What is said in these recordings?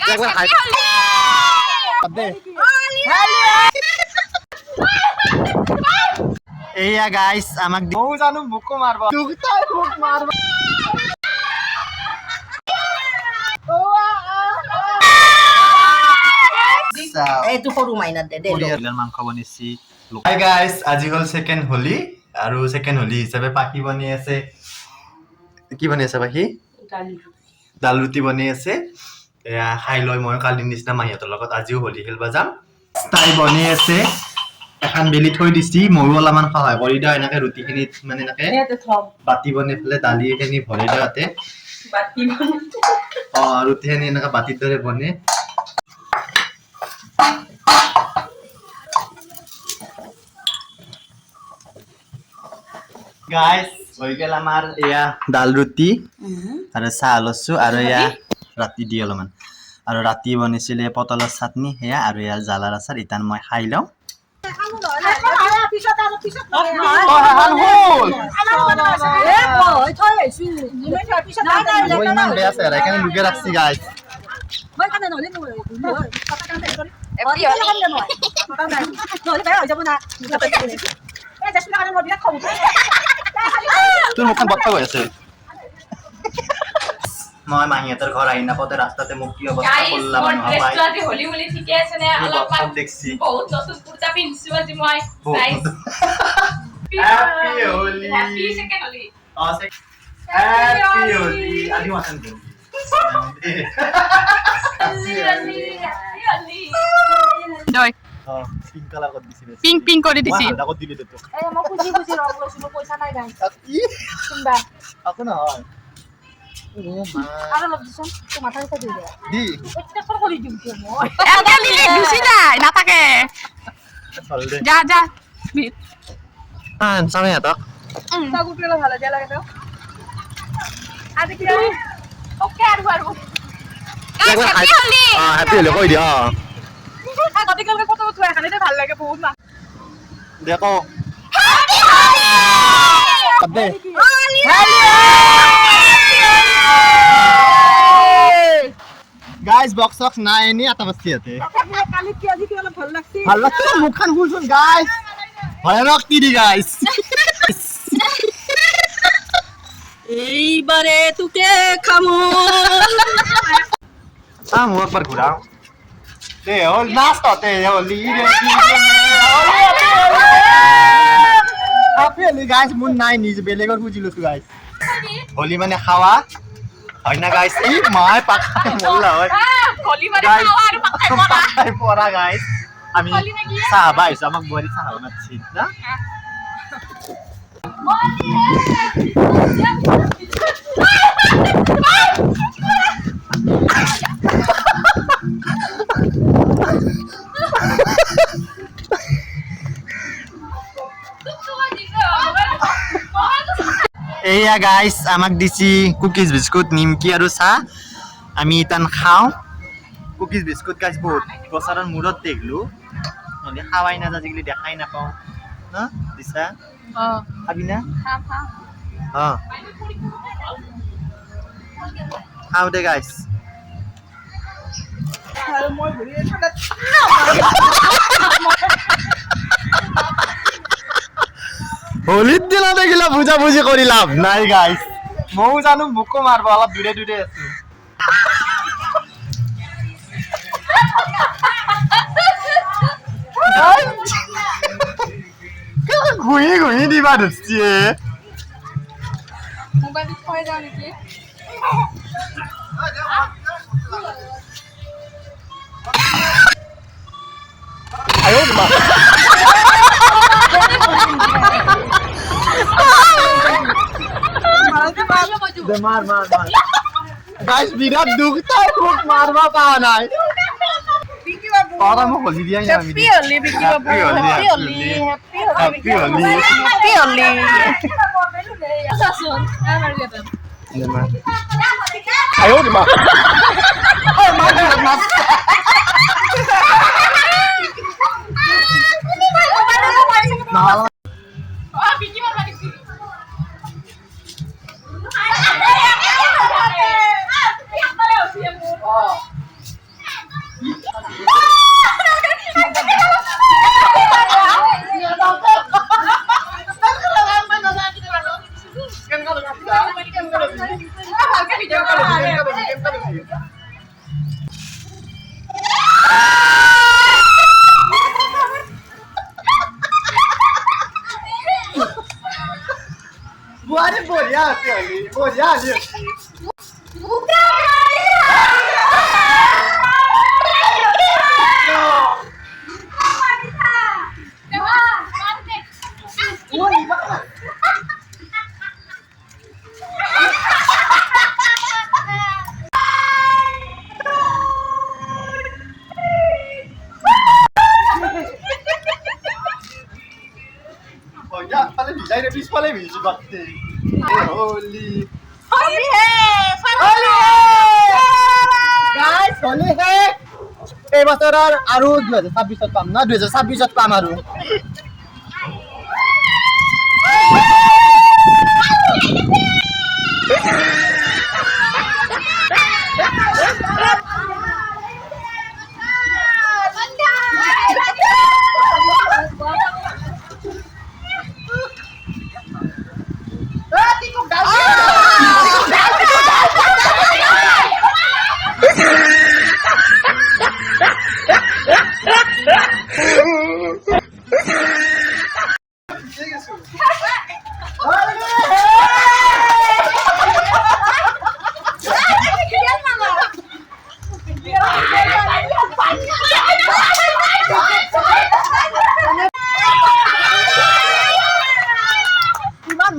একবাৰ হাই দে এইয়া গাইস আমাক দিও জানো মুকো মাৰবা দুগতাই মুক মাৰবা এই তো সৰু মাইনাত দে দে পৰিয়াৰ মাংস বনিছি হাই গাইস আজি হল সেকেন্ড হোলি আৰু সেকেন্ড হোলি হিচাপে পাখি বনি আছে কি বনি আছে পাখি দাল ৰুটি বনি আছে এয়া খাই লৈ মই কালি নিচিনা মাহিহঁতৰ লগত আজিও হোলি খেলবা যাম তাই বনি আছে এখন বেলি থৈ দিছি ময়ো অলপমান সহায় কৰি দিওঁ এনেকে ৰুটিখিনিত মানে এনেকে বাতি বনাই পেলাই দালিখিনি ভৰাই দিওঁ তাতে ৰুটিখিনি এনেকে বাতিৰ দৰে বনে গাইস হৈ গেল আমাৰ এয়া দাল ৰুটি আৰু চাহ লছো আৰু এয়া ৰাতি দি অলপমান আৰু ৰাতি বনিছিলে পটলৰ চাটনি সেয়া আৰু এয়া জালাৰ আচাৰ ইতান মই খাই লওঁ ইমান বেয়া আছে সেইকাৰণে লুকে ৰাখছি গাইস তোৰ মুখখন বট্টা হৈ আছে মই মাহিহঁতৰ ঘৰ আহি নাপাওঁতে ৰাস্তাতে মোক কি অৱস্থা কৰিলা মানুহ পাই আজি হোলি হোলি ঠিকে আছে নে অলপমান দেখছি বহুত নতুন কুৰ্তা পিন্ধিছো আজি মই happy Holi happy second Holi happy Holi আজি মাথান দিন দই পিংক কালার কৰি দিছি পিং পিং কৰি দিছি আগত দিলি তো এই মই খুজি খুজি ৰং লৈছিলো পইচা নাই গাই শুনবা আকো নহয় ও মা আৰু লগ দিছোন তো মাথা চাই দি দে দি এটা ফৰ কৰি দিম কি মই এটা লিলি গুছি যায় নাথাকে চল দে যা যা চামে এটা তা গুটলা ভালো দিয়া লাগে তো আজি কি ওকে আৰু হ্যাপি হোলি হ্যাপি হোলি কৈ দিয়া গতিকে ফটো উঠোৱা খালি ভাল লাগে বহুত না দেখো হ্যাপি হোলি দে গাইস বক্স বক্স না এনি আটা বসতি আছে কালি কি আজি কি অলপ ভাল লাগছি ভাল লাগছে মুখখান খুলছুন গাইস ভয়ানক তিরি গাইস এইবারে তোকে খামো মুখ একবার ঘুরাও দে হল নাচ তে হলি রে হ্যাপি হোলি গাইস মুন নাই নিজ বেলেগর বুঝিলো তো গাইস হোলি মানে খাওয়া হয় না গাইস এই মায় পাখায় মোল্লা হয় হোলি মানে খাওয়া আর পাখায় পড়া গাইস আমি চা বাইস আমাক বড়ি চা বানাচ্ছি না এইয়া গাইস আমাক দিছি কুকিজ বিস্কুট নিমকি আৰু চাহ আমি ইতান খাওঁ কুকিজ বিস্কুট গাইস বহুত বছৰৰ মূৰত দেখলো নহলে খাৱাই না আজিকালি দেখাই নাপাওঁ না দিছা খাবি না খাওঁ দে গাইস হোলিত দিলা দেখিলা বুজা বুজি কৰি লাভ নাই গাইস ময়ো জানো মুকো মাৰব অলপ দূৰে দূৰে আছো ঘুহি ঘুহি দিবা ধরছি মোবাইল থৈ যাও নেকি আয়ো মা মার মার মার গাইস বিরাট দুঃখতাই মুখ মারবা পাওয়া নাই পাওয়া মুখ হলি দিয়া না আমি happy Holi Biki babu happy Holi happy Holi happy Holi শাসন আমার গেটা আয়ো মা ওই মা মা না বিকি মারবা দিছি Buat boya sekali, boya ni. Boya, paling bisa ini bis paling bisa bakti. Holy. Guys, holy heck! এই বছৰৰ আৰু 2026 পাম না 2026 পাম আৰু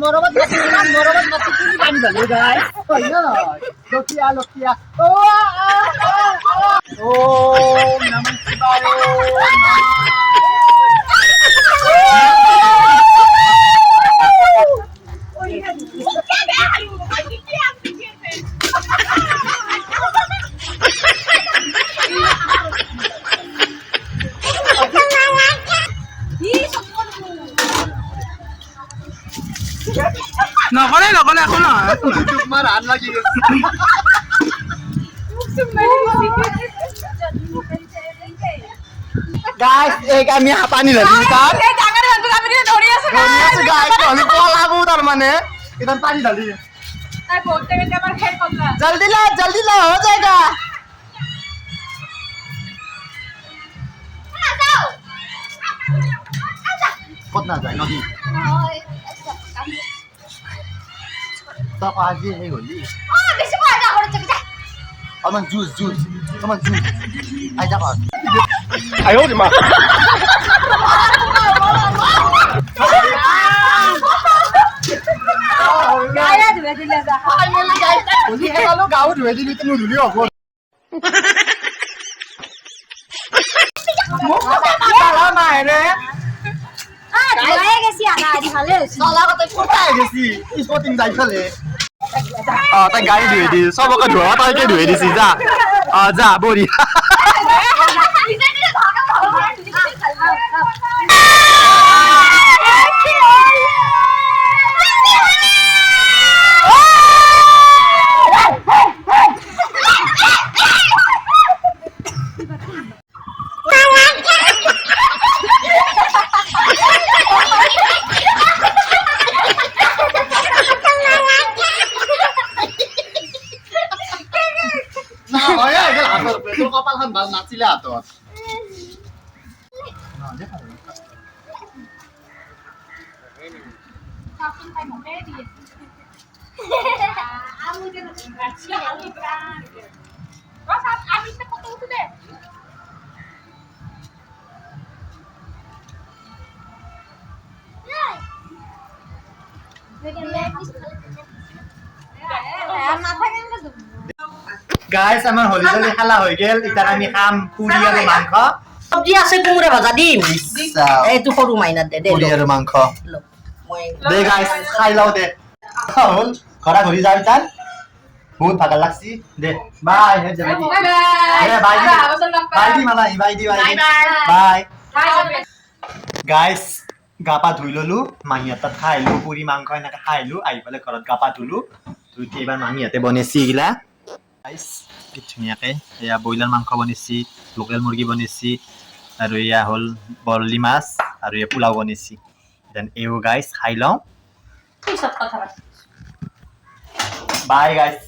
মৰমত মাতি কিনি পানী ঢালে গাইছ হয় না লকিয়া ওম নমঃ শিৱায় নকলে একো নহয় তোমাৰ আন লাগি গৈছে গাইছ এই আমি পানী ঢালি তাৰ গাইছ আমি পলাবো তাৰ মানে ইমান পানী ঢালি জলদি লা हो जाएगा কত না যায় নদী তক আজি হে গলি আমার জুস আই যা কর আই ও মা গায়া ধুয়ে দিলে যা ফাইনালি গাইস হলি হে গলো গাও ধুয়ে দিলি তুমি ধুলি হব মাইরে ধুয়ে গেছি আনা আদি ভালে হইছে চলা কথা কোথায় গেছি স্পটিং যাই ফেলে তাই গাড়ি ধুয়ে দি সবকে ধোয়া তাইকে ধুয়ে দিছি যা যা বড়ি কপালখন ভাল নাছিলে হাতত গাইস আমার হলি হলি খেলা হৈ গেল ইতার আমি খাম পুরি আর মাংস চব্জি আছে কোমোৰা ভাজা দিম এইটো সৰু মাইনাত দে দে পুরি আর মাংস মই দে গাইস খাই লাও দে হল ঘরা ঘুরি যাই তার বহুত ভাগা লাগছি দে বাই হে যাবি বাই মালা বাই দি বাই গাইস গাপা ধুই ললো মাহিয়াত খাইলো পুরি মাংস এনেকে খাইলো আহি পেলাই ঘৰত গাপা ধুলো ধুই এবাৰ মাহিয়াতে বনাইছি গিলা গাইস কি ধুনীয়াকৈ এয়া ব্ৰইলাৰ মাংস বনাইছি লোকেল মুৰ্গী বনাইছি আৰু এয়া হ'ল বৰলি মাছ আৰু এয়া পোলাও বনাইছি দেন এও গাইজ খাই লওঁ পিছত কথা পাতিম বাই গাইজ